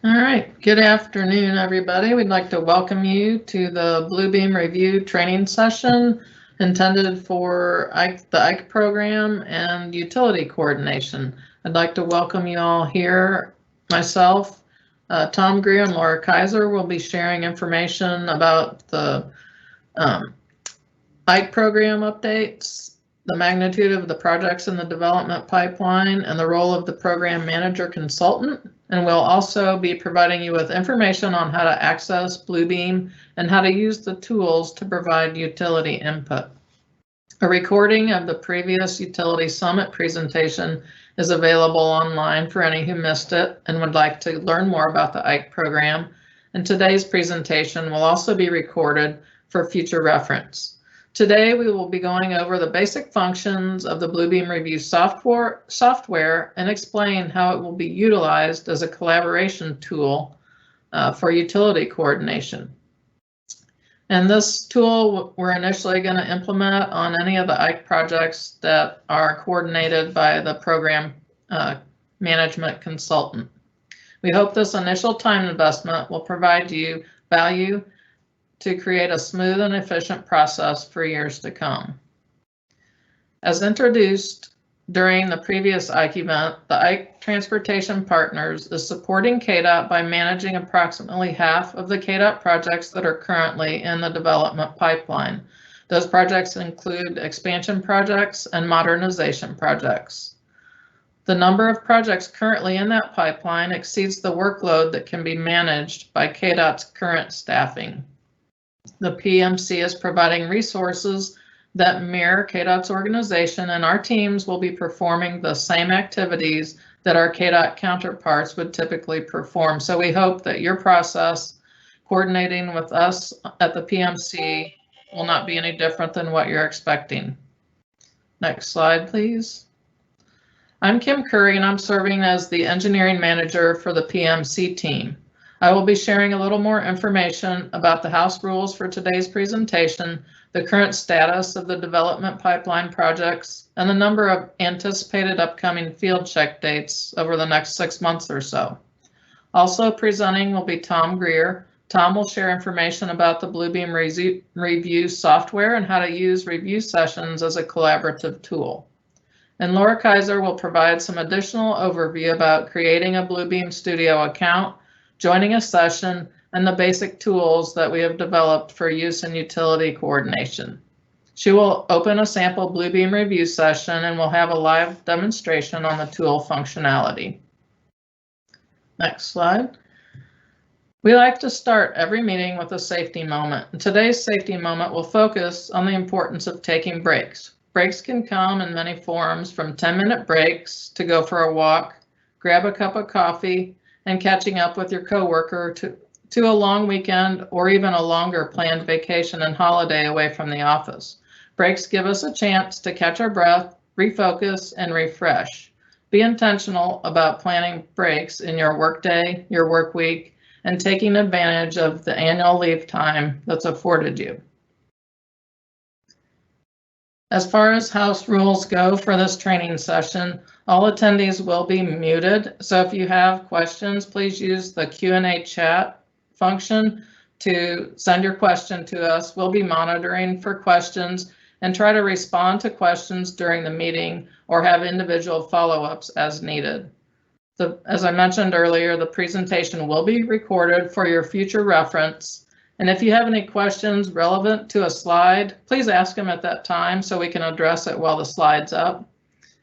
All right, good afternoon, everybody. We'd like to welcome you to the Bluebeam Revu training session intended for the IKE program and utility coordination. I'd like to welcome you all here. Myself, Tom Greer, and Laura Kaiser will be sharing information about the IKE program updates, the magnitude of the projects in the development pipeline, and the role of the program manager consultant. And we'll also be providing you with information on how to access Bluebeam and how to use the tools to provide utility input. A recording of the previous Utility Summit presentation is available online for any who missed it and would like to learn more about the IKE program. And today's presentation will also be recorded for future reference. Today, we will be going over the basic functions of the Bluebeam Revu software and explain how it will be utilized as a collaboration tool for utility coordination. And this tool we're initially going to implement on any of the IKE projects that are coordinated by the program management consultant. We hope this initial time investment will provide you value to create a smooth and efficient process for years to come. As introduced during the previous IKE event, the IKE Transportation Partners is supporting KDOT by managing approximately half of the KDOT projects that are currently in the development pipeline. Those projects include expansion projects and modernization projects. The number of projects currently in that pipeline exceeds the workload that can be managed by KDOT's current staffing. The PMC is providing resources that mirror KDOT's organization, and our teams will be performing the same activities that our KDOT counterparts would typically perform. So we hope that your process coordinating with us at the PMC will not be any different than what you're expecting. Next slide, please. I'm Kim Curry, and I'm serving as the engineering manager for the PMC team. I will be sharing a little more information about the House rules for today's presentation, the current status of the development pipeline projects, and the number of anticipated upcoming field check dates over the next 6 months or so. Also presenting will be Tom Greer. Tom will share information about the Bluebeam Revu software and how to use review sessions as a collaborative tool. And Laura Kaiser will provide some additional overview about creating a Bluebeam Studio account, joining a session, and the basic tools that we have developed for use in utility coordination. She will open a sample Bluebeam Revu session and will have a live demonstration on the tool functionality. Next slide. We like to start every meeting with a safety moment. And today's safety moment will focus on the importance of taking breaks. Breaks can come in many forms, from 10-minute breaks to go for a walk, grab a cup of coffee, and catching up with your coworker to a long weekend or even a longer planned vacation and holiday away from the office. Breaks give us a chance to catch our breath, refocus, and refresh. Be intentional about planning breaks in your workday, your work week, and taking advantage of the annual leave time that's afforded you. As far as house rules go for this training session, all attendees will be muted. So if you have questions, please use the Q&A chat function to send your question to us. We'll be monitoring for questions and try to respond to questions during the meeting or have individual follow-ups as needed. As I mentioned earlier, the presentation will be recorded for your future reference. And if you have any questions relevant to a slide, please ask them at that time so we can address it while the slide's up.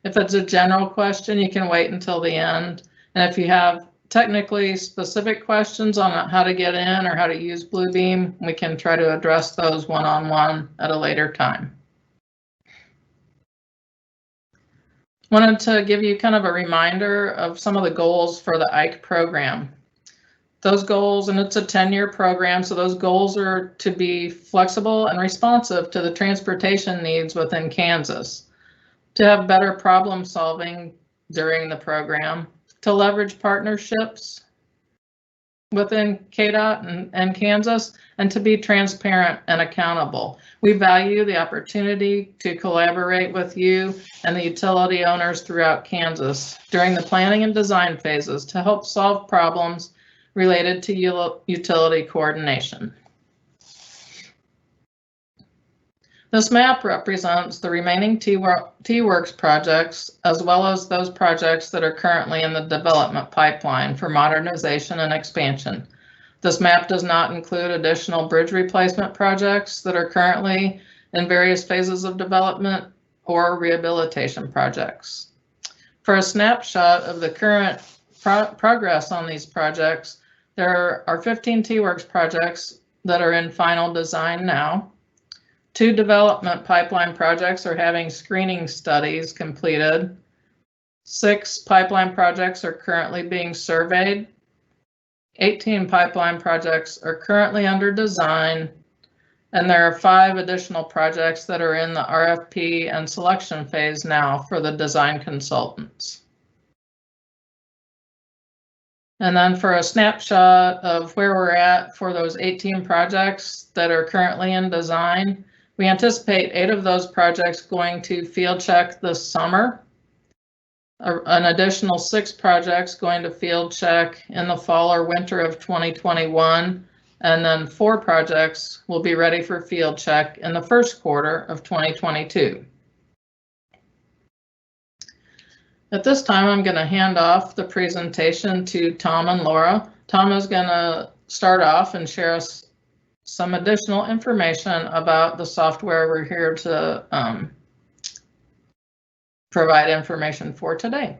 If it's a general question, you can wait until the end. And if you have technically specific questions on how to get in or how to use Bluebeam, we can try to address those one-on-one at a later time. Wanted to give you kind of a reminder of some of the goals for the IKE program. Those goals, and it's a 10-year program, so those goals are to be flexible and responsive to the transportation needs within Kansas, to have better problem solving during the program, to leverage partnerships within KDOT and Kansas, and to be transparent and accountable. We value the opportunity to collaborate with you and the utility owners throughout Kansas during the planning and design phases to help solve problems related to utility coordination. This map represents the remaining T-Works projects, as well as those projects that are currently in the development pipeline for modernization and expansion. This map does not include additional bridge replacement projects that are currently in various phases of development or rehabilitation projects. For a snapshot of the current progress on these projects, there are 15 T-Works projects that are in final design now. 2 development pipeline projects are having screening studies completed. 6 pipeline projects are currently being surveyed. 18 pipeline projects are currently under design. And there are 5 additional projects that are in the RFP and selection phase now for the design consultants. And then for a snapshot of where we're at for those 18 projects that are currently in design, we anticipate 8 of those projects going to field check this summer. An additional 6 projects going to field check in the fall or winter of 2021. And then 4 projects will be ready for field check in the first quarter of 2022. At this time, I'm going to hand off the presentation to Tom and Laura. Tom is going to start off and share us some additional information about the software we're here to provide information for today.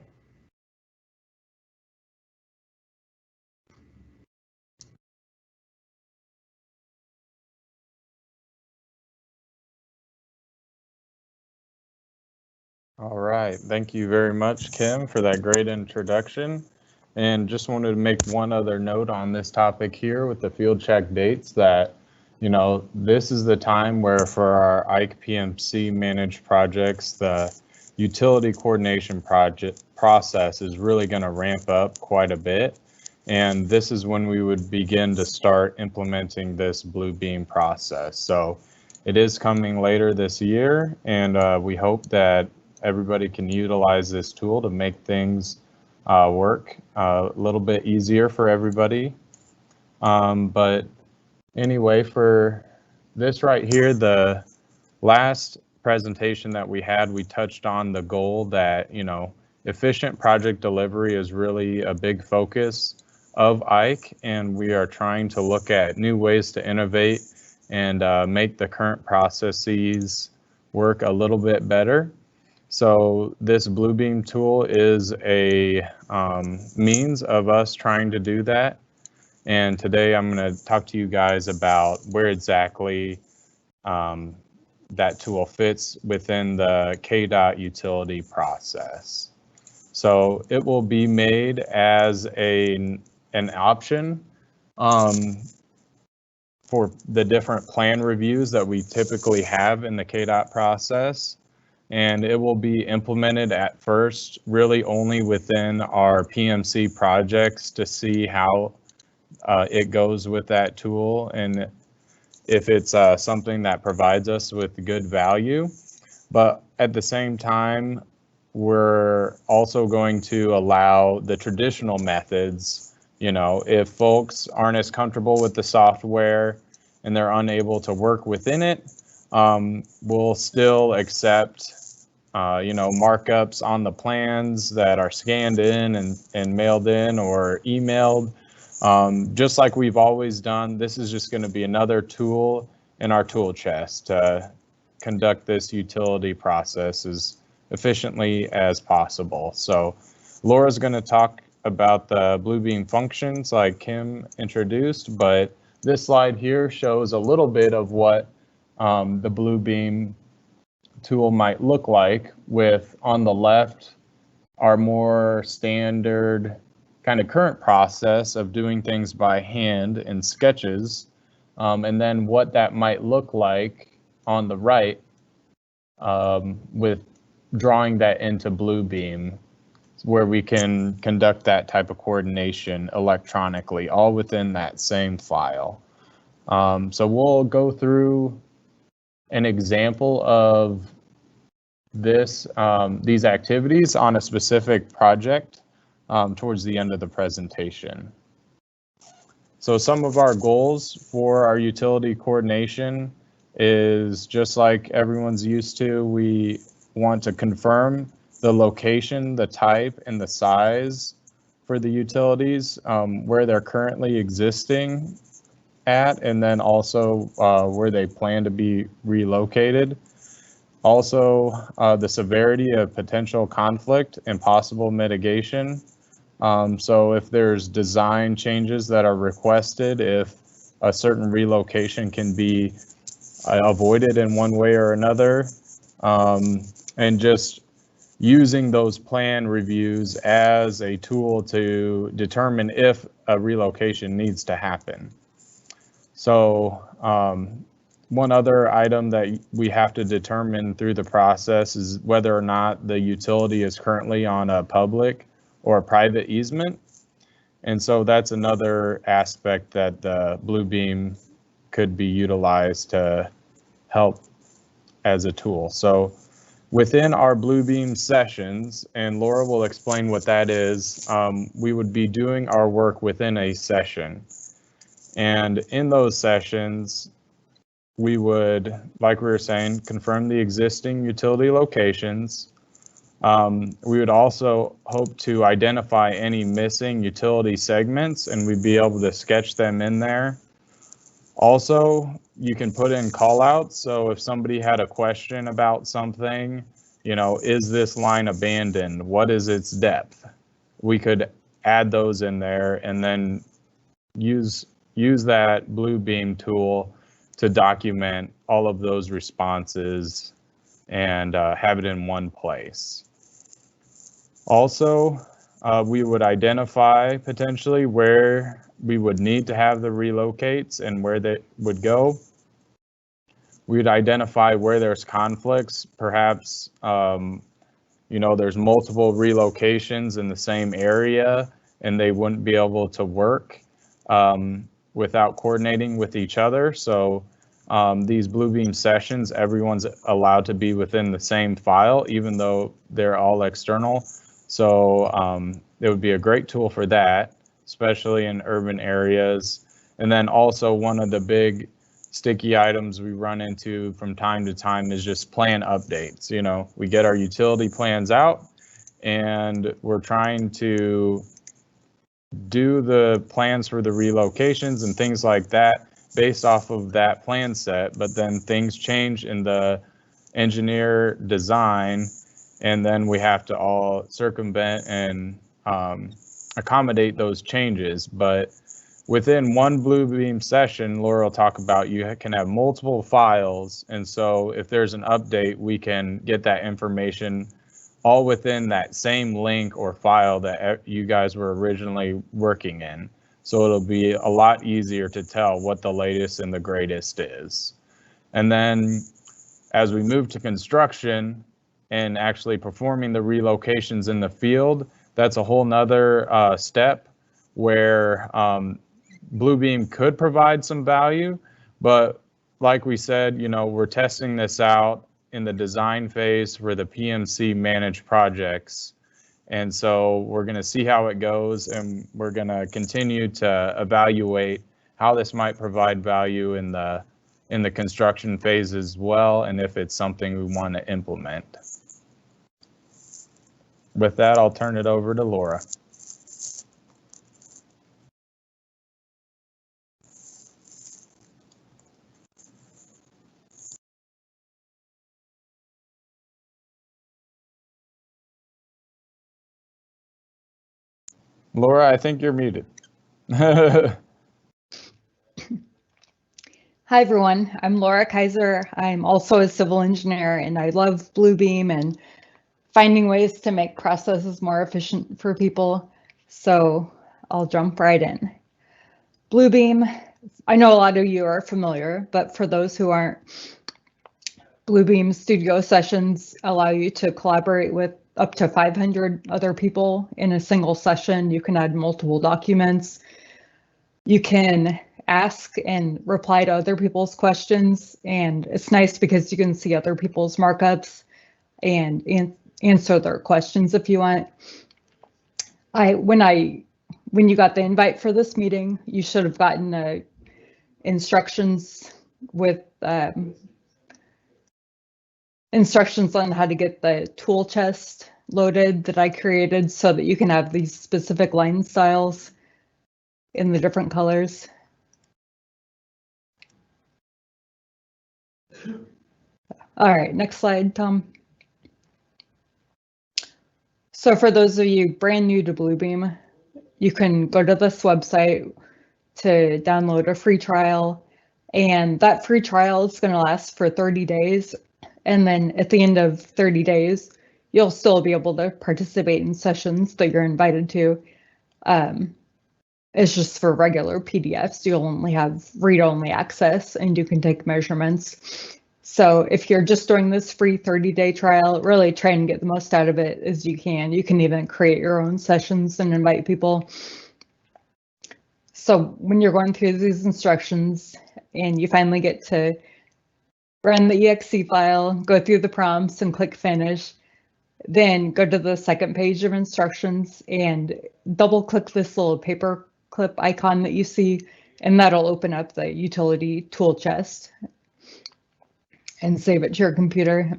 All right, thank you very much, Kim, for that great introduction. And just wanted to make one other note on this topic here with the field check dates that, you know, this is the time where for our IKE PMC managed projects, the utility coordination process is really going to ramp up quite a bit. And this is when we would begin to start implementing this Bluebeam process. So it is coming later this year, and we hope that everybody can utilize this tool to make things work a little bit easier for everybody. But anyway, for this right here, the last presentation that we had, we touched on the goal that, you know, efficient project delivery is really a big focus of IKE, and we are trying to look at new ways to innovate and make the current processes work a little bit better. So this Bluebeam tool is a means of us trying to do that. And today I'm going to talk to you guys about where exactly that tool fits within the KDOT utility process. So it will be made as an option for the different plan reviews that we typically have in the KDOT process. And it will be implemented at first really only within our PMC projects to see how it goes with that tool and if it's something that provides us with good value. But at the same time, we're also going to allow the traditional methods. You know, if folks aren't as comfortable with the software and they're unable to work within it, we'll still accept you know, markups on the plans that are scanned in and mailed in or emailed. Just like we've always done, this is just going to be another tool in our tool chest to conduct this utility process as efficiently as possible. So Laura's going to talk about the Bluebeam functions like Kim introduced, but this slide here shows a little bit of what the Bluebeam tool might look like, with on the left our more standard kind of current process of doing things by hand in sketches, and then what that might look like on the right with drawing that into Bluebeam, where we can conduct that type of coordination electronically, all within that same file. So we'll go through an example of this these activities on a specific project towards the end of the presentation. So some of our goals for our utility coordination is just like everyone's used to. We want to confirm the location, the type, and the size for the utilities, where they're currently existing at, and then also where they plan to be relocated. Also, the severity of potential conflict and possible mitigation. So if there's design changes that are requested, if a certain relocation can be avoided in one way or another, and just using those plan reviews as a tool to determine if a relocation needs to happen. So one other item that we have to determine through the process is whether or not the utility is currently on a public or a private easement. And so that's another aspect that the Bluebeam could be utilized to help as a tool. So within our Bluebeam sessions, and Laura will explain what that is, we would be doing our work within a session. And in those sessions, we would, like we were saying, confirm the existing utility locations. We would also hope to identify any missing utility segments, and we'd be able to sketch them in there. Also, you can put in callouts. So if somebody had a question about something, you know, is this line abandoned? What is its depth? We could add those in there and then use that Bluebeam tool to document all of those responses and have it in one place. Also, we would identify potentially where we would need to have the relocates and where they would go. We would identify where there's conflicts, perhaps, you know, there's multiple relocations in the same area and they wouldn't be able to work without coordinating with each other. So these Bluebeam sessions, everyone's allowed to be within the same file, even though they're all external. So it would be a great tool for that, especially in urban areas. And then also one of the big sticky items we run into from time to time is just plan updates. You know, we get our utility plans out and we're trying to do the plans for the relocations and things like that based off of that plan set, but then things change in the engineer design, and then we have to all circumvent and accommodate those changes. But within one Bluebeam session, Laura will talk about, you can have multiple files, and so if there's an update, we can get that information all within that same link or file that you guys were originally working in. So it'll be a lot easier to tell what the latest and the greatest is. And then as we move to construction and actually performing the relocations in the field, that's a whole nother step where Bluebeam could provide some value, but like we said, you know, we're testing this out in the design phase for the PMC managed projects. And so we're going to see how it goes, and we're going to continue to evaluate how this might provide value in the construction phase as well, and if it's something we want to implement. With that, I'll turn it over to Laura. Laura, I think you're muted. Hi, everyone. I'm Laura Kaiser. I'm also a civil engineer, and I love Bluebeam and finding ways to make processes more efficient for people. So I'll jump right in. Bluebeam, I know a lot of you are familiar, but for those who aren't, Bluebeam studio sessions allow you to collaborate with up to 500 other people in a single session. You can add multiple documents. You can ask and reply to other people's questions, and it's nice because you can see other people's markups and answer their questions if you want. When I when you got the invite for this meeting, you should have gotten instructions with instructions on how to get the tool chest loaded that I created so that you can have these specific line styles in the different colors. All right, next slide, Tom. So for those of you brand new to Bluebeam, you can go to this website to download a free trial, and that free trial is going to last for 30 days. And then at the end of 30 days, you'll still be able to participate in sessions that you're invited to. It's just for regular PDFs. You'll only have read-only access and you can take measurements. So if you're just doing this free 30-day trial, really try and get the most out of it as you can. You can even create your own sessions and invite people. So when you're going through these instructions and you finally get to run the exe file, go through the prompts and click finish, then go to the second page of instructions and double click this little paper clip icon that you see, and that'll open up the utility tool chest and save it to your computer.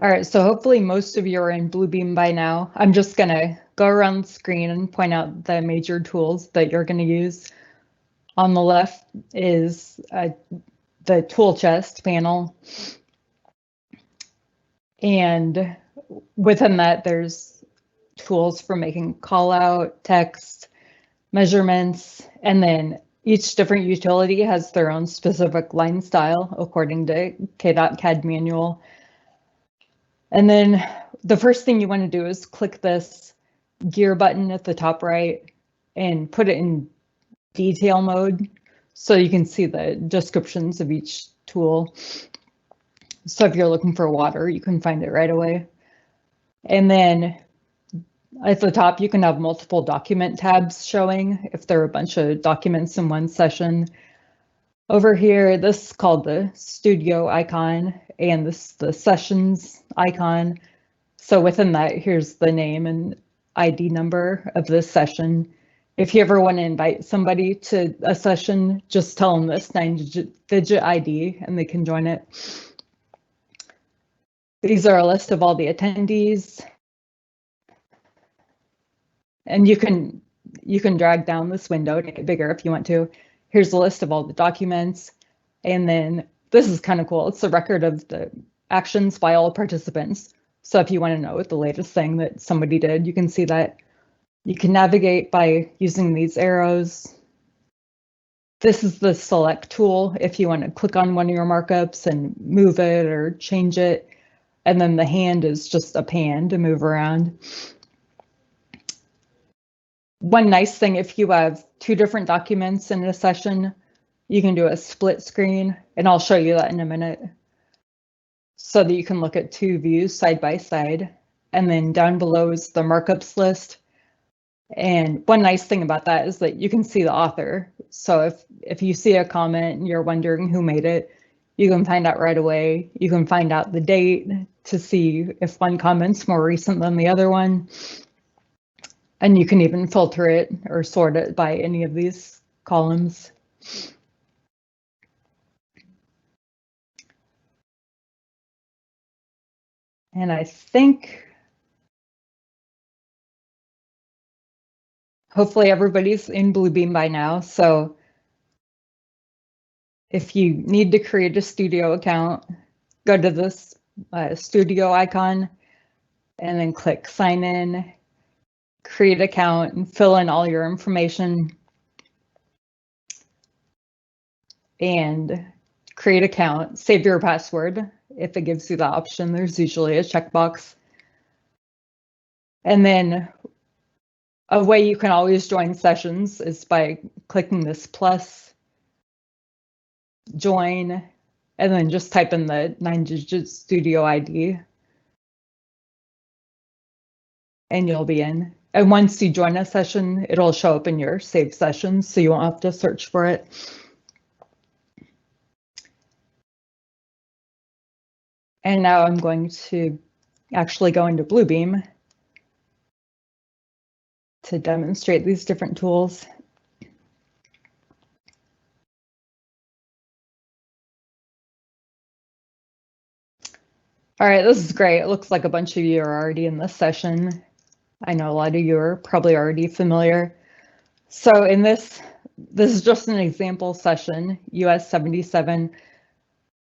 All right, so hopefully most of you are in Bluebeam by now. I'm just gonna go around the screen and point out the major tools that you're gonna use. On the left is the tool chest panel. And within that, there's tools for making call out, text, measurements, and then each different utility has their own specific line style according to KDOT CAD manual. And then the first thing you want to do is click this gear button at the top right and put it in detail mode so you can see the descriptions of each tool. So if you're looking for water, you can find it right away. And then at the top, you can have multiple document tabs showing if there are a bunch of documents in one session. Over here, this is called the studio icon, and this is the sessions icon. So within that, here's the name and ID number of this session. If you ever want to invite somebody to a session, just tell them this 9-digit ID and they can join it. These are a list of all the attendees. And you can drag down this window to make it bigger if you want to. Here's a list of all the documents. And then this is kind of cool. It's a record of the actions by all participants. So if you want to know the latest thing that somebody did, you can see that. You can navigate by using these arrows. This is the select tool if you want to click on one of your markups and move it or change it. And then the hand is just a pan to move around. One nice thing, if you have two different documents in a session, you can do a split screen, and I'll show you that in a minute, so that you can look at two views side by side. And then down below is the markups list. And one nice thing about that is that you can see the author. So if you see a comment and you're wondering who made it, you can find out right away. You can find out the date to see if one comment's more recent than the other one. And you can even filter it or sort it by any of these columns. And I think hopefully everybody's in Bluebeam by now. So if you need to create a studio account, go to this studio icon and then click sign in, create account, and fill in all your information. And create account, save your password. If it gives you the option, there's usually a checkbox. And then a way you can always join sessions is by clicking this plus, join, and then just type in the 9-digit studio ID. And you'll be in. And once you join a session, it'll show up in your saved sessions, so you won't have to search for it. And now I'm going to actually go into Bluebeam to demonstrate these different tools. All right, this is great. It looks like a bunch of you are already in this session. I know a lot of you are probably already familiar. So in this is just an example session. US 77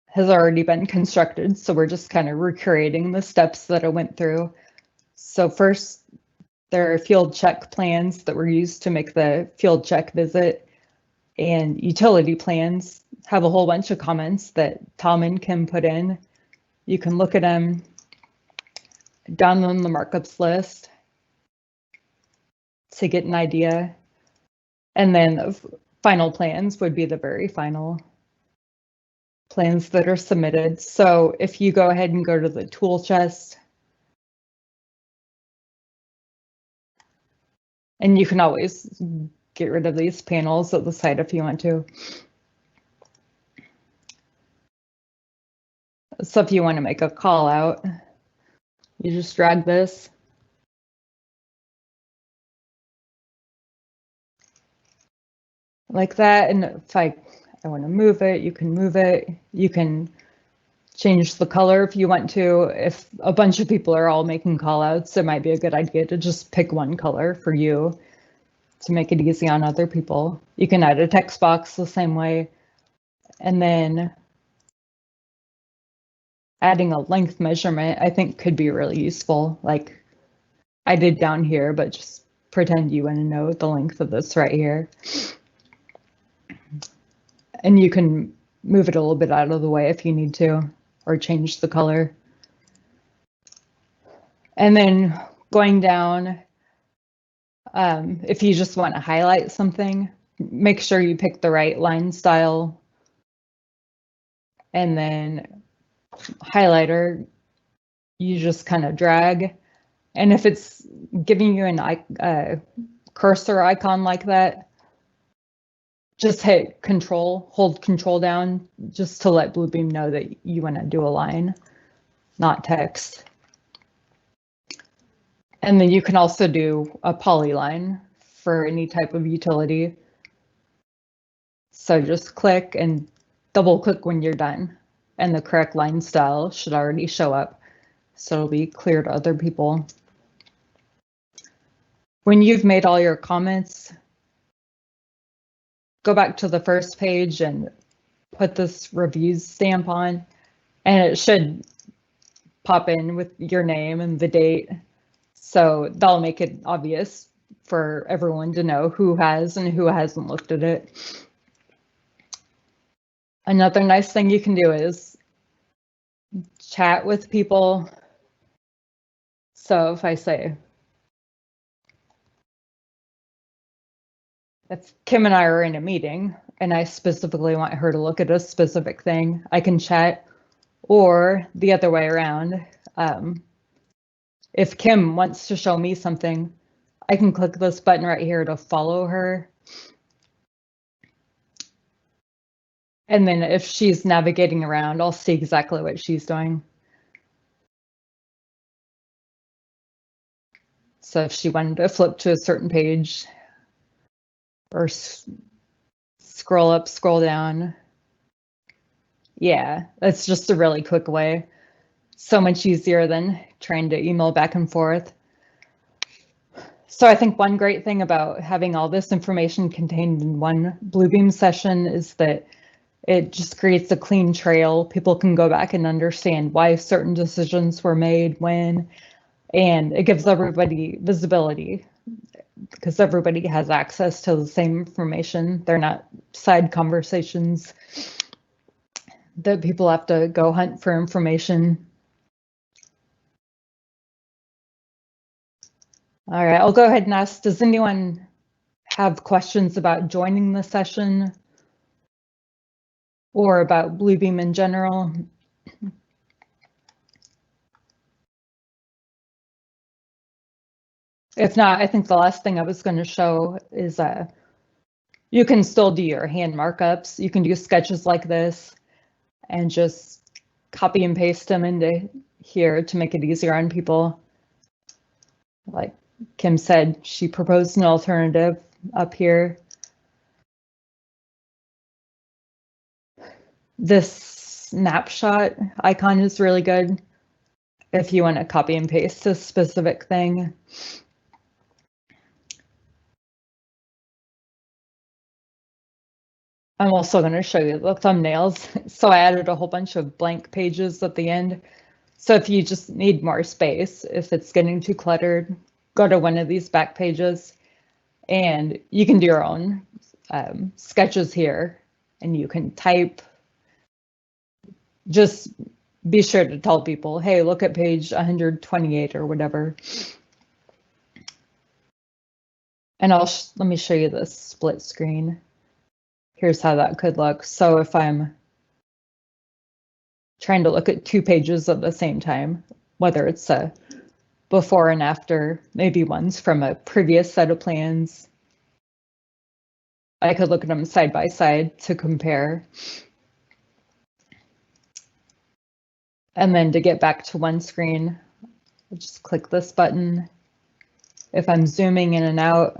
has already been constructed, so we're just kind of recreating the steps that I went through. So first, there are field check plans that were used to make the field check visit, and utility plans have a whole bunch of comments that Tom and Kim put in. You can look at them down on the markups list to get an idea. And then the final plans would be the very final plans that are submitted. So if you go ahead and go to the tool chest, and you can always get rid of these panels at the side if you want to. So if you want to make a call out, you just drag this. Like that, and if I want to move it, you can move it. You can change the color if you want to. If a bunch of people are all making call outs, it might be a good idea to just pick one color for you to make it easy on other people. You can add a text box the same way, and then adding a length measurement I think could be really useful, like I did down here, but just pretend you want to know the length of this right here. And you can move it a little bit out of the way if you need to, or change the color. And then going down, if you just want to highlight something, make sure you pick the right line style. And then highlighter, you just kind of drag. And if it's giving you an cursor icon like that, just hit Control, hold Control down, just to let Bluebeam know that you want to do a line, not text. And then you can also do a polyline for any type of utility. So just click and double click when you're done, and the correct line style should already show up, so it'll be clear to other people. When you've made all your comments, go back to the first page and put this reviews stamp on, and it should pop in with your name and the date. So that'll make it obvious for everyone to know who has and who hasn't looked at it. Another nice thing you can do is chat with people. So if I say, if Kim and I are in a meeting and I specifically want her to look at a specific thing, I can chat, or the other way around. If Kim wants to show me something, I can click this button right here to follow her. And then if she's navigating around, I'll see exactly what she's doing. So if she wanted to flip to a certain page, or scroll up, scroll down. Yeah, that's just a really quick way. So much easier than trying to email back and forth. So I think one great thing about having all this information contained in one Bluebeam session is that it just creates a clean trail. People can go back and understand why certain decisions were made, when, and it gives everybody visibility, because everybody has access to the same information. They're not side conversations that people have to go hunt for information. All right, I'll go ahead and ask, does anyone have questions about joining the session or about Bluebeam in general? If not, I think the last thing I was going to show is you can still do your hand markups. You can do sketches like this and just copy and paste them into here to make it easier on people. Like Kim said, she proposed an alternative up here. This snapshot icon is really good if you want to copy and paste a specific thing. I'm also going to show you the thumbnails. So I added a whole bunch of blank pages at the end. So if you just need more space, if it's getting too cluttered, go to one of these back pages and you can do your own sketches here and you can type. Just be sure to tell people, hey, look at page 128 or whatever. And let me show you this split screen. Here's how that could look. So if I'm trying to look at 2 pages at the same time, whether it's a before and after, maybe one's from a previous set of plans, I could look at them side by side to compare. And then to get back to one screen, I'll just click this button. If I'm zooming in and out,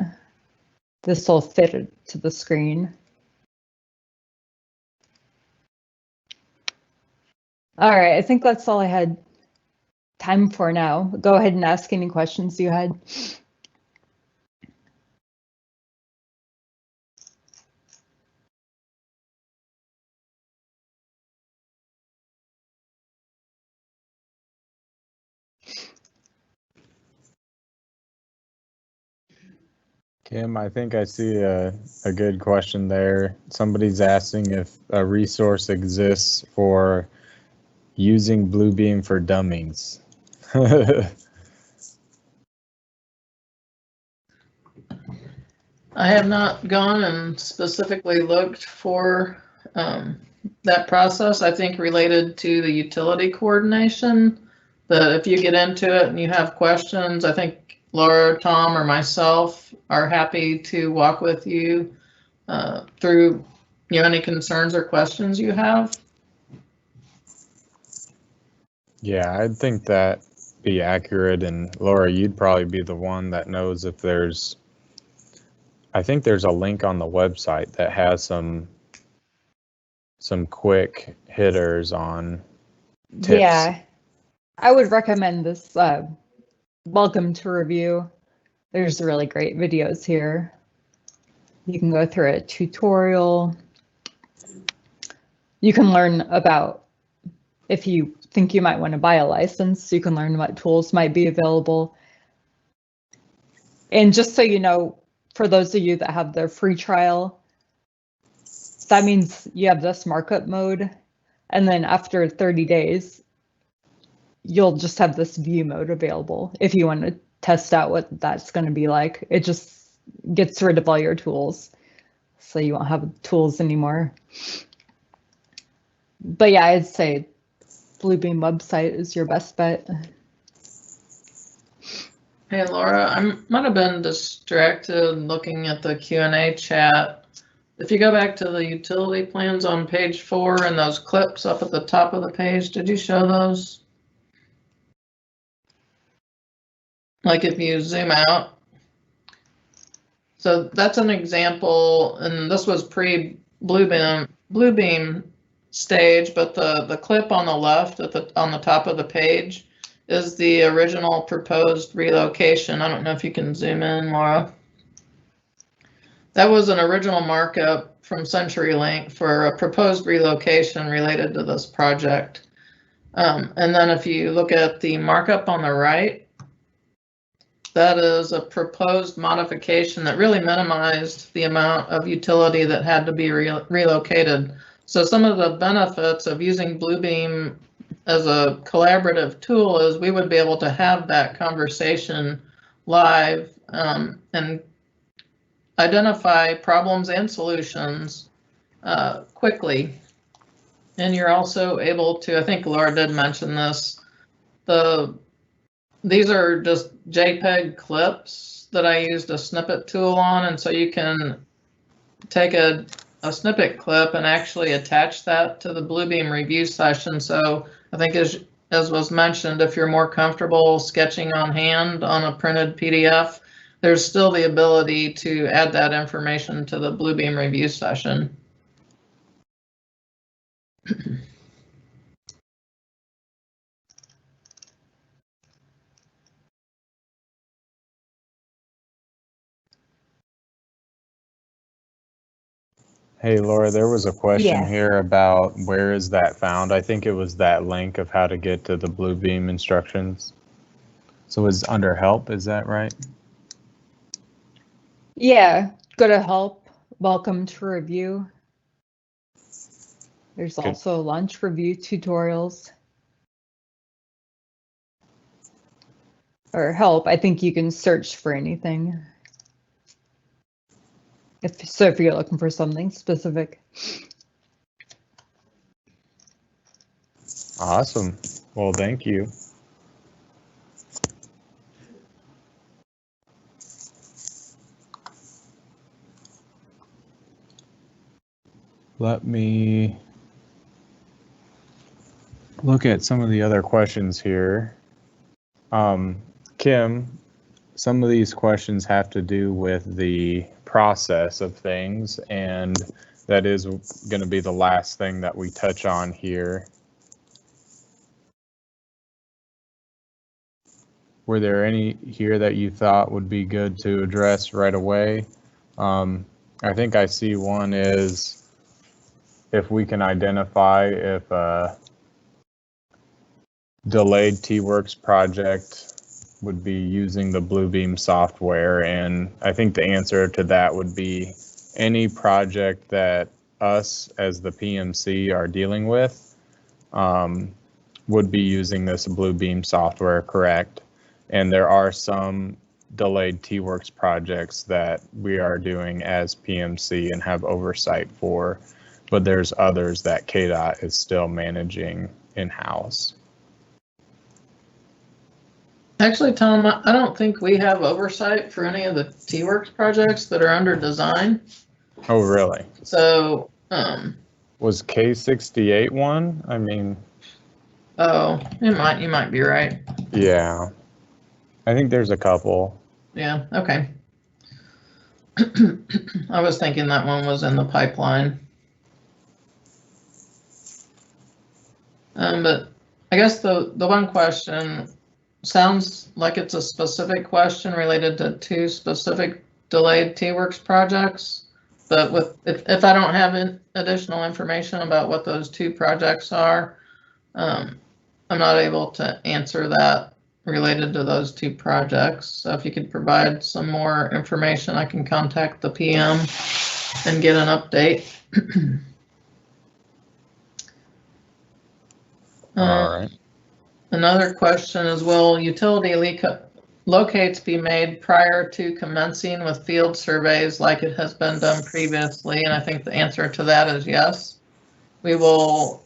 this will fit to the screen. All right, I think that's all I had time for now. Go ahead and ask any questions you had. Kim, I think I see a good question there. Somebody's asking if a resource exists for using Bluebeam for dummies. I have not gone and specifically looked for that process. I think related to the utility coordination, but if you get into it and you have questions, I think Laura, Tom, or myself are happy to walk with you through any concerns or questions you have. Yeah, I think that be accurate, and Laura, you'd probably be the one that knows if there's, I think there's a link on the website that has some quick hitters on tips. Yeah, I would recommend this Welcome to Review. There's really great videos here. You can go through a tutorial. You can learn about, if you think you might want to buy a license, you can learn what tools might be available. And just so you know, for those of you that have the free trial, that means you have this markup mode. And then after 30 days, you'll just have this view mode available if you want to test out what that's going to be like. It just gets rid of all your tools, so you won't have tools anymore. But yeah, I'd say Bluebeam website is your best bet. Hey Laura, I might have been distracted looking at the Q&A chat. If you go back to the utility plans on page 4 and those clips up at the top of the page, did you show those? Like if you zoom out. So that's an example, and this was pre-Bluebeam stage, but the clip on the left on the top of the page is the original proposed relocation. I don't know if you can zoom in, Laura. That was an original markup from CenturyLink for a proposed relocation related to this project. And then if you look at the markup on the right, that is a proposed modification that really minimized the amount of utility that had to be relocated. So some of the benefits of using Bluebeam as a collaborative tool is we would be able to have that conversation live and identify problems and solutions quickly. And you're also able to, I think Laura did mention this, these are just JPEG clips that I used a snippet tool on, and so you can take a snippet clip and actually attach that to the Bluebeam review session. So I think as as was mentioned, if you're more comfortable sketching on hand on a printed PDF, there's still the ability to add that information to the Bluebeam review session. Hey, Laura, there was a question Yes. here about where is that found? I think it was that link of how to get to the Bluebeam instructions. So it's under help, is that right? Yeah, go to help, welcome to review. There's Good. also lunch review tutorials. Or help, I think you can search for anything. If you're looking for something specific. Awesome. Well, thank you. Let me look at some of the other questions here. Kim, some of these questions have to do with the process of things, and that is going to be the last thing that we touch on here. Were there any here that you thought would be good to address right away? I think I see one is if we can identify if a delayed T-Works project would be using the Bluebeam software, and I think the answer to that would be any project that us as the PMC are dealing with would be using this Bluebeam software, correct? And there are some delayed T-Works projects that we are doing as PMC and have oversight for, but there's others that KDOT is still managing in-house. Actually, Tom, I don't think we have oversight for any of the T-Works projects that are under design. Oh, really? So, Was K68 one? I mean, oh, you might be right. yeah. I think there's a couple. Yeah, okay. I was thinking that one was in the pipeline. But I guess the one question sounds like it's a specific question related to two specific delayed T-Works projects. But if I don't have additional information about what those two projects are, I'm not able to answer that related to those two projects. So if you could provide some more information, I can contact the PM and get an update. All right. Another question is, will utility locates be made prior to commencing with field surveys like it has been done previously? And I think the answer to that is yes. We will,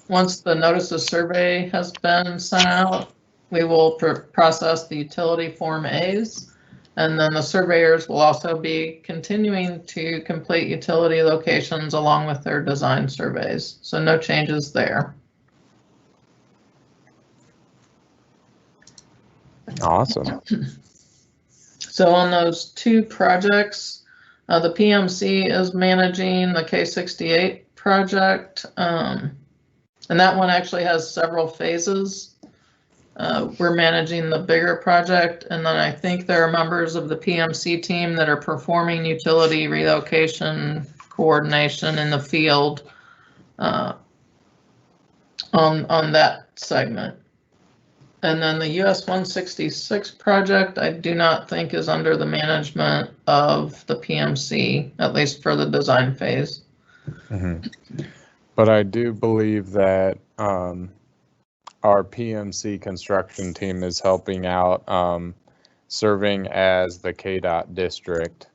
once the notice of survey has been sent out, we will process the utility Form A's, and then the surveyors will also be continuing to complete utility locations along with their design surveys. So no changes there. Awesome. So on those two projects, the PMC is managing the K68 project, and that one actually has several phases. We're managing the bigger project, and then I think there are members of the PMC team that are performing utility relocation coordination in the field on that segment. And then the US 166 project, I do not think is under the management of the PMC, at least for the design phase. Mm-hmm. But I do believe that our PMC construction team is helping out, serving as the KDOT district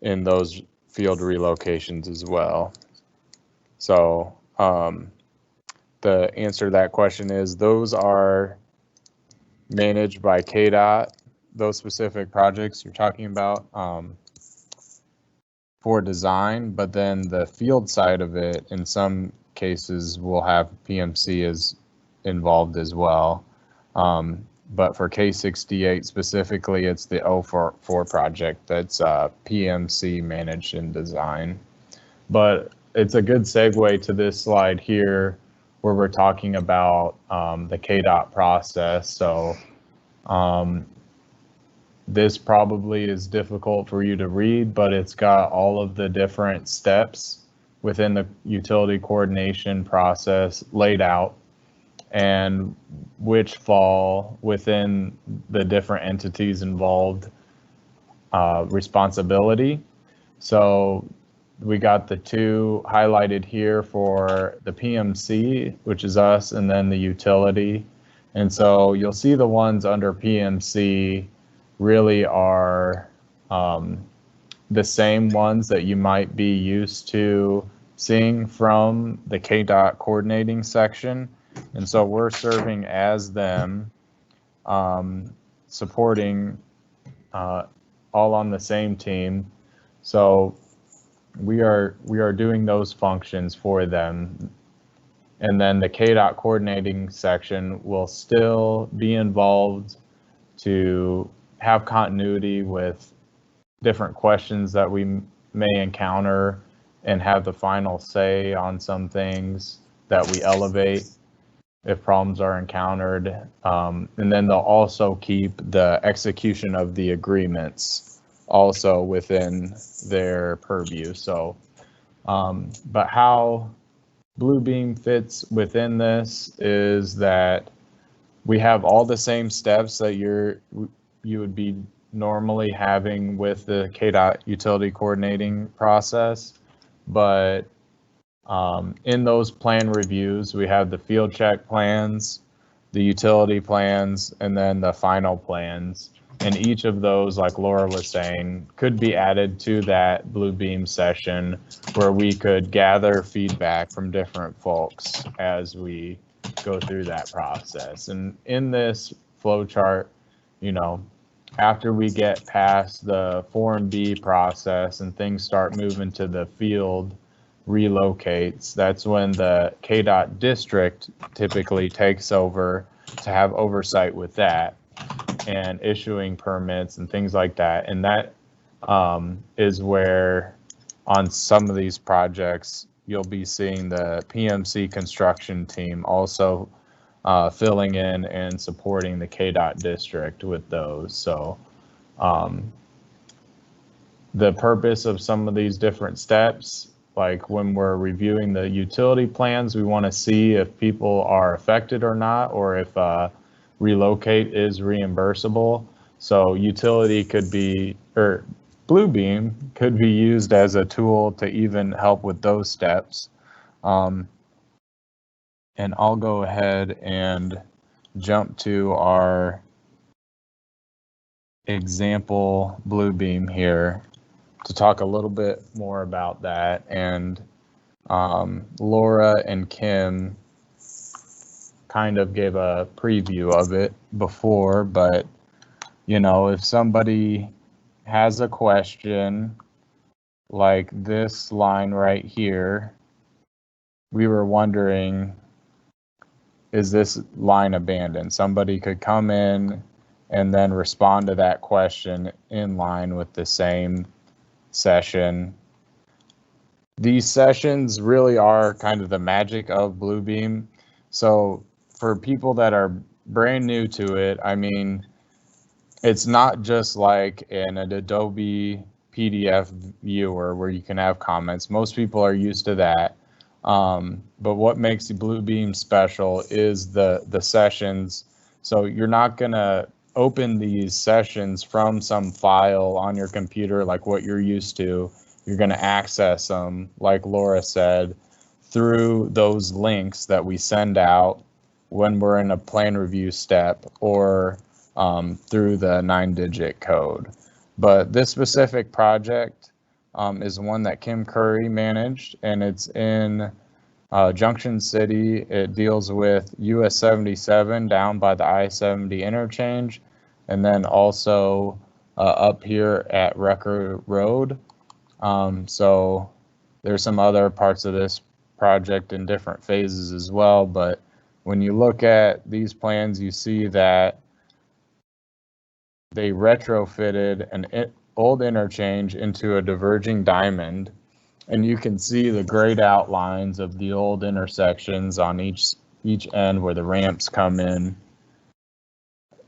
in those field relocations as well. So the answer to that question is those are managed by KDOT, those specific projects you're talking about for design, but then the field side of it, in some cases, will have PMC as involved as well. But for K68 specifically, it's the 044 project that's PMC managed and design. But it's a good segue to this slide here where we're talking about the KDOT process. So this probably is difficult for you to read, but it's got all of the different steps within the utility coordination process laid out, and which fall within the different entities involved responsibility. So we got the two highlighted here for the PMC, which is us, and then the utility. And so you'll see the ones under PMC really are the same ones that you might be used to seeing from the KDOT coordinating section. And so we're serving as them, supporting all on the same team. So we are doing those functions for them. And then the KDOT coordinating section will still be involved to have continuity with different questions that we may encounter and have the final say on some things that we elevate if problems are encountered. And then they'll also keep the execution of the agreements also within their purview. So, but how Bluebeam fits within this is that we have all the same steps that you would be normally having with the KDOT utility coordinating process, but in those plan reviews, we have the field check plans, the utility plans, and then the final plans. And each of those, like Laura was saying, could be added to that Bluebeam session where we could gather feedback from different folks as we go through that process. And in this flow chart, you know, after we get past the Form B process and things start moving to the field relocates, that's when the KDOT district typically takes over to have oversight with that and issuing permits and things like that. And that is where on some of these projects, you'll be seeing the PMC construction team also filling in and supporting the KDOT district with those. So the purpose of some of these different steps, like when we're reviewing the utility plans, we want to see if people are affected or not, or if relocate is reimbursable. So utility could be, or Bluebeam could be used as a tool to even help with those steps. And I'll go ahead and jump to our example Bluebeam here to talk a little bit more about that. And Laura and Kim kind of gave a preview of it before, but you know, if somebody has a question like this line right here, we were wondering, is this line abandoned? Somebody could come in and then respond to that question in line with the same session. These sessions really are kind of the magic of Bluebeam. So for people that are brand new to it, I mean, it's not just like an Adobe PDF viewer where you can have comments. Most people are used to that. But what makes the Bluebeam special is the sessions. So you're not gonna open these sessions from some file on your computer like what you're used to. You're gonna access them, like Laura said, through those links that we send out when we're in a plan review step, or through the 9-digit code. But this specific project is one that Kim Curry managed, and it's in Junction City. It deals with US 77 down by the I-70 interchange, and then also up here at Record Road. So there's some other parts of this project in different phases as well, but when you look at these plans, you see that they retrofitted an old interchange into a diverging diamond, and you can see the grayed outlines of the old intersections on each end where the ramps come in,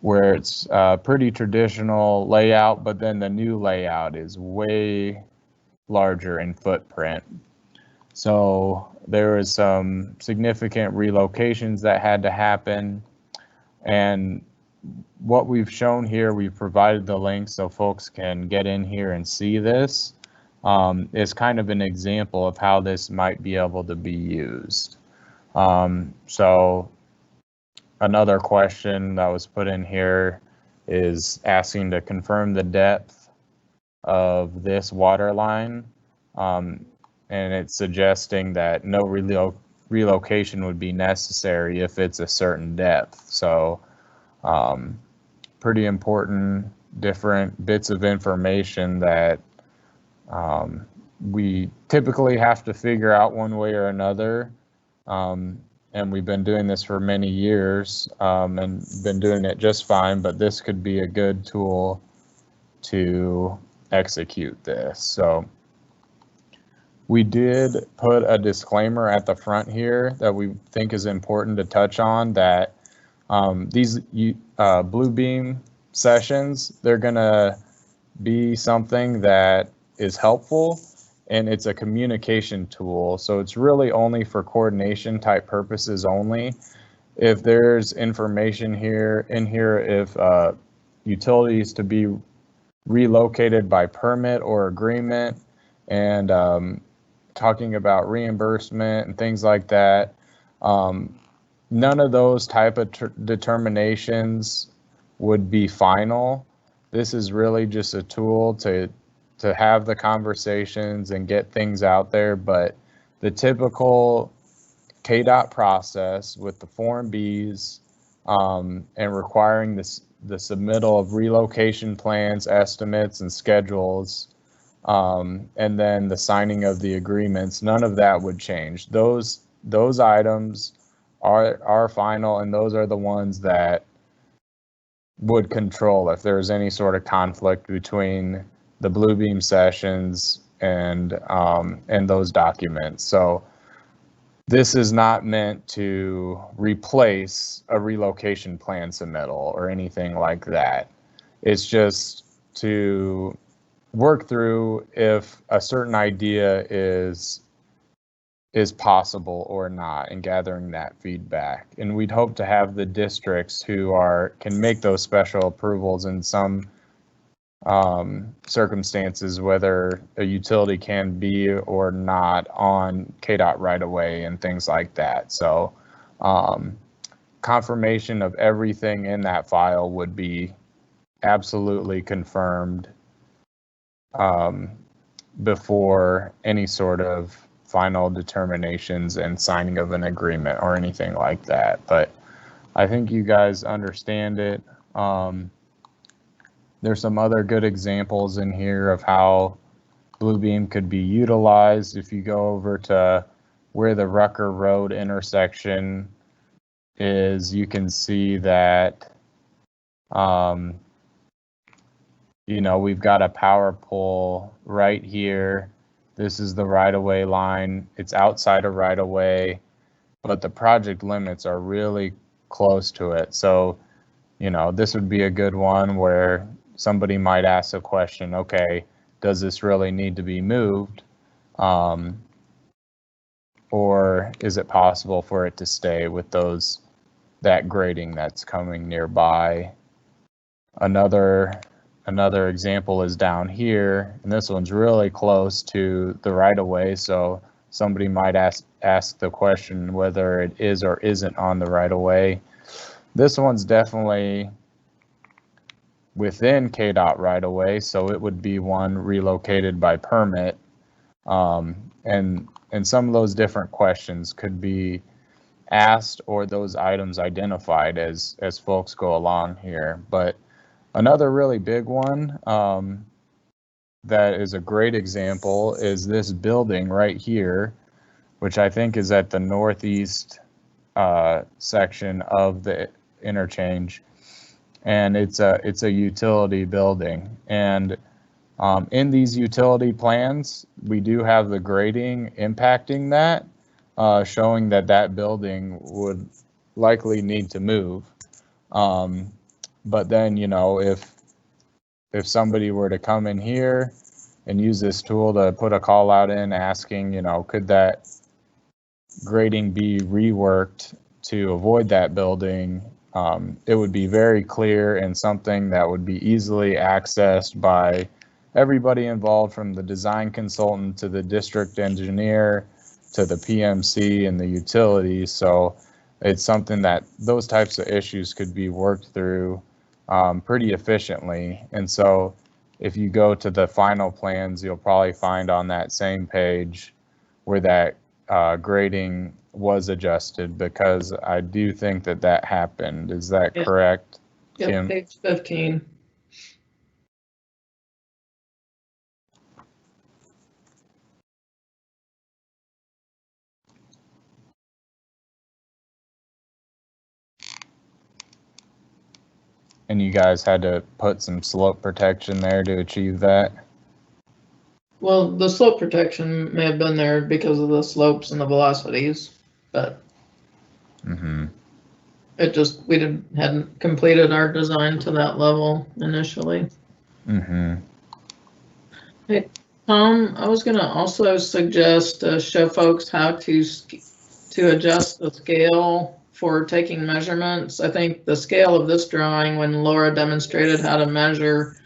where it's a pretty traditional layout, but then the new layout is way larger in footprint. So there was some significant relocations that had to happen, and what we've shown here, we've provided the link so folks can get in here and see this, is kind of an example of how this might be able to be used. So another question that was put in here is asking to confirm the depth of this water line, and it's suggesting that no relocation would be necessary if it's a certain depth. So pretty important different bits of information that we typically have to figure out one way or another. And we've been doing this for many years and been doing it just fine, but this could be a good tool to execute this. So we did put a disclaimer at the front here that we think is important to touch on, that these Bluebeam sessions, they're gonna be something that is helpful, and it's a communication tool. So it's really only for coordination type purposes only. If there's information in here, if utilities to be relocated by permit or agreement, and talking about reimbursement and things like that, none of those type of determinations would be final. This is really just a tool to have the conversations and get things out there. But the typical KDOT process with the Form Bs and requiring the submittal of relocation plans, estimates, and schedules, and then the signing of the agreements, none of that would change. Those items are final, and those are the ones that would control if there's any sort of conflict between the Bluebeam sessions and those documents. So this is not meant to replace a relocation plan submittal or anything like that. It's just to work through if a certain idea is possible or not, and gathering that feedback. And we'd hope to have the districts who can make those special approvals in some circumstances, whether a utility can be or not on KDOT right away and things like that. So confirmation of everything in that file would be absolutely confirmed before any sort of final determinations and signing of an agreement or anything like that. But I think you guys understand it. There's some other good examples in here of how Bluebeam could be utilized. If you go over to where the Rucker Road intersection is, you can see that we've got a power pole right here. This is the right-of-way line. It's outside of right-of-way, but the project limits are really close to it. So, this would be a good one where somebody might ask a question, okay, does this really need to be moved? Or is it possible for it to stay with that grading that's coming nearby? Another example is down here, and this one's really close to the right-of-way, so somebody might ask the question whether it is or isn't on the right-of-way. This one's definitely within KDOT right-of-way, so it would be one relocated by permit, and some of those different questions could be asked or those items identified as folks go along here. But another really big one that is a great example is this building right here, which I think is at the northeast section of the interchange, and it's a utility building. And in these utility plans, we do have the grading impacting that, showing that that building would likely need to move. But then, you know, if somebody were to come in here and use this tool to put a call out in asking, you know, could that grading be reworked to avoid that building, it would be very clear and something that would be easily accessed by everybody involved, from the design consultant to the district engineer to the PMC and the utilities. So it's something that those types of issues could be worked through pretty efficiently. And so if you go to the final plans, you'll probably find on that same page where that grading was adjusted, because I do think that that happened. Is that correct, Yep, Kim? page 15. And you guys had to put some slope protection there to achieve that? Well, the slope protection may have been there because of the slopes and the velocities, but it just, we hadn't completed our design to that level initially. Hey, Tom, I was gonna also suggest show folks how to adjust the scale for taking measurements. I think the scale of this drawing, when Laura demonstrated how to measure,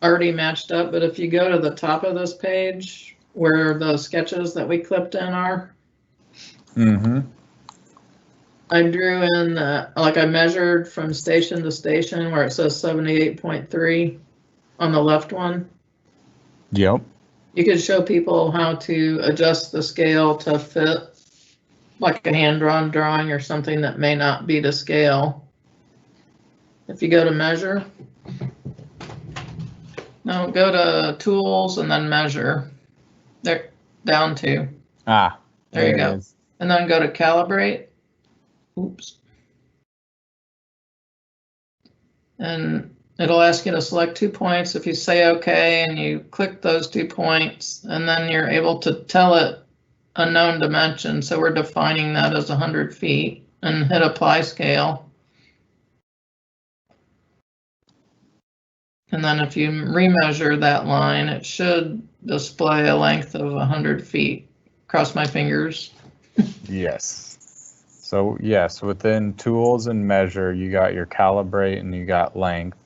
already matched up, but if you go to the top of this page where the sketches that we clipped in are, I drew in, like I measured from station to station where it says 78.3 on the left one. Yep. You could show people how to adjust the scale to fit like a hand-drawn drawing or something that may not be to scale. If you go to measure, no, go to tools and then measure. There, down to. There you go. And then go to calibrate. Oops. And it'll ask you to select 2 points. If you say OK and you click those 2 points, and then you're able to tell it a known dimension. So we're defining that as 100 feet and hit apply scale. And then if you remeasure that line, it should display a length of 100 feet. Cross my fingers. Yes. So yes, within tools and measure, you got your calibrate and you got length,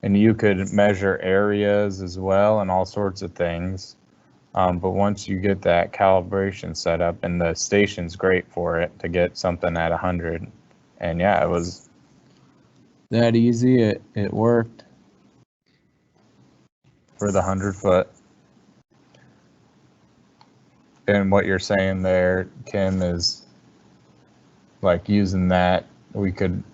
and you could measure areas as well and all sorts of things. But once you get that calibration set up, and the station's great for it to get something at 100, and yeah, it was that easy. It worked for the 100 foot. And what you're saying there, Kim, is like using that, we could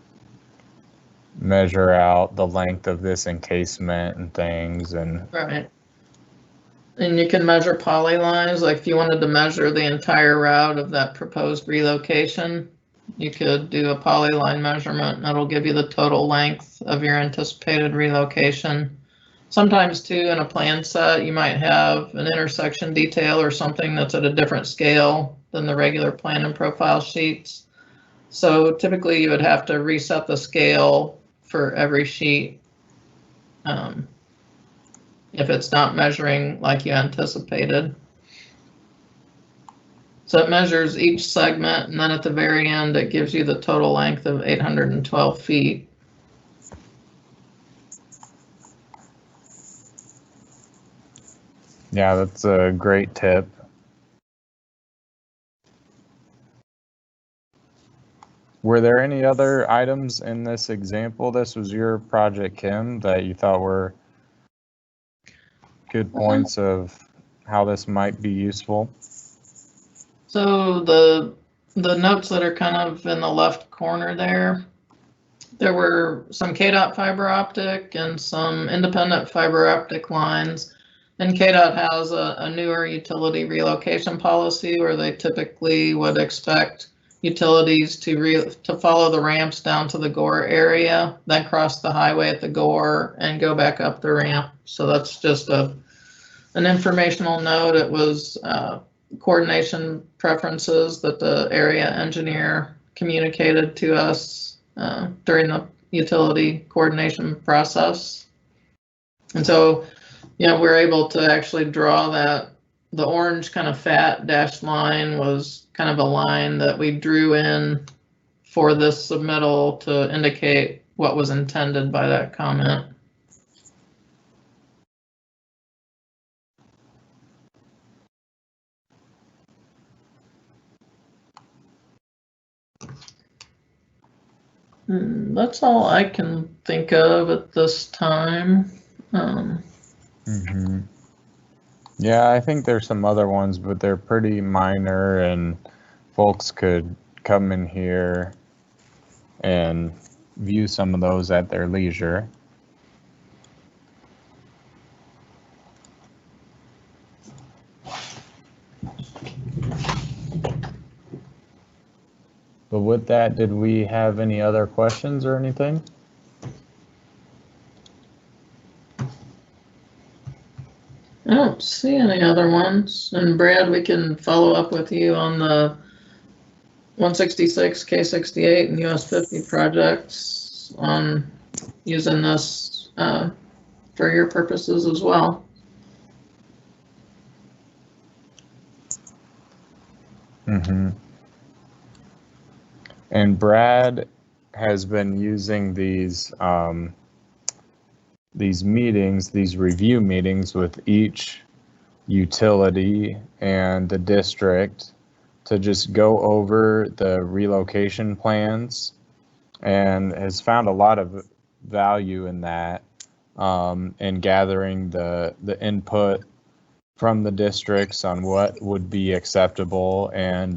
measure out the length of this encasement and things, and right. And you can measure polylines. Like if you wanted to measure the entire route of that proposed relocation, you could do a polyline measurement and it'll give you the total length of your anticipated relocation. Sometimes too, in a plan set, you might have an intersection detail or something that's at a different scale than the regular plan and profile sheets. So typically you would have to reset the scale for every sheet if it's not measuring like you anticipated. So it measures each segment, and then at the very end, it gives you the total length of 812 feet. yeah, that's a great tip. Were there any other items in this example? This was your project, Kim, that you thought were good points of how this might be useful? So the notes that are kind of in the left corner there were some KDOT fiber optic and some independent fiber optic lines. And KDOT has a newer utility relocation policy where they typically would expect utilities to follow the ramps down to the Gore area, then cross the highway at the Gore and go back up the ramp. So that's just an informational note. It was coordination preferences that the area engineer communicated to us during the utility coordination process. And so, we're able to actually draw that. The orange kind of fat dashed line was kind of a line that we drew in for this submittal to indicate what was intended by that comment. That's all I can think of at this time. Yeah, I think there's some other ones, but they're pretty minor, and folks could come in here and view some of those at their leisure. But with that, did we have any other questions or anything? I don't see any other ones. And Brad, we can follow up with you on the 166, K68, and US 50 projects on using this for your purposes as well. And Brad has been using these meetings, these review meetings with each utility and the district to just go over the relocation plans, and has found a lot of value in that, and gathering the input from the districts on what would be acceptable, and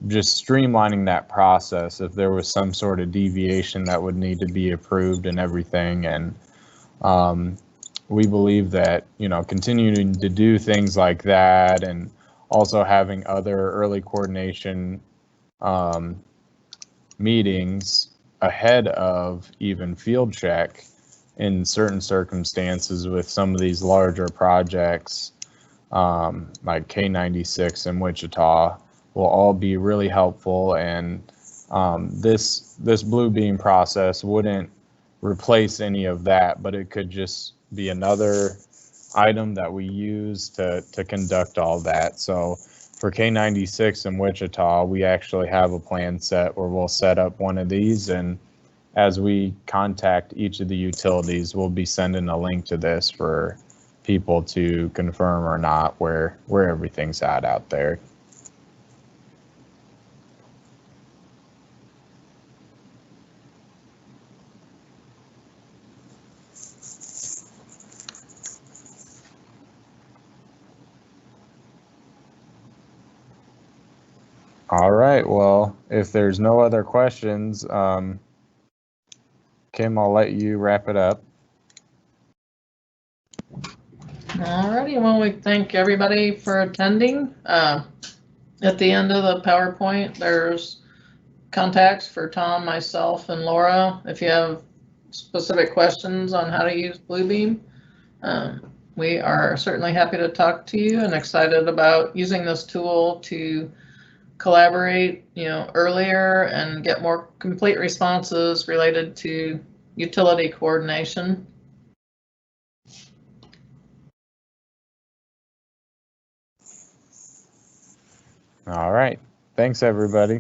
just streamlining that process if there was some sort of deviation that would need to be approved and everything. And we believe that, continuing to do things like that, and also having other early coordination meetings ahead of even field check in certain circumstances with some of these larger projects, like K96 in Wichita, will all be really helpful. And this Bluebeam process wouldn't replace any of that, but it could just be another item that we use to conduct all that. So for K96 in Wichita, we actually have a plan set where we'll set up one of these, and as we contact each of the utilities, we'll be sending a link to this for people to confirm or not where everything's at out there. All right, well, if there's no other questions, Kim, I'll let you wrap it up. Alrighty, well, we thank everybody for attending. At the end of the PowerPoint, there's contacts for Tom, myself, and Laura. If you have specific questions on how to use Bluebeam, we are certainly happy to talk to you and excited about using this tool to collaborate, earlier and get more complete responses related to utility coordination. All right. Thanks, everybody.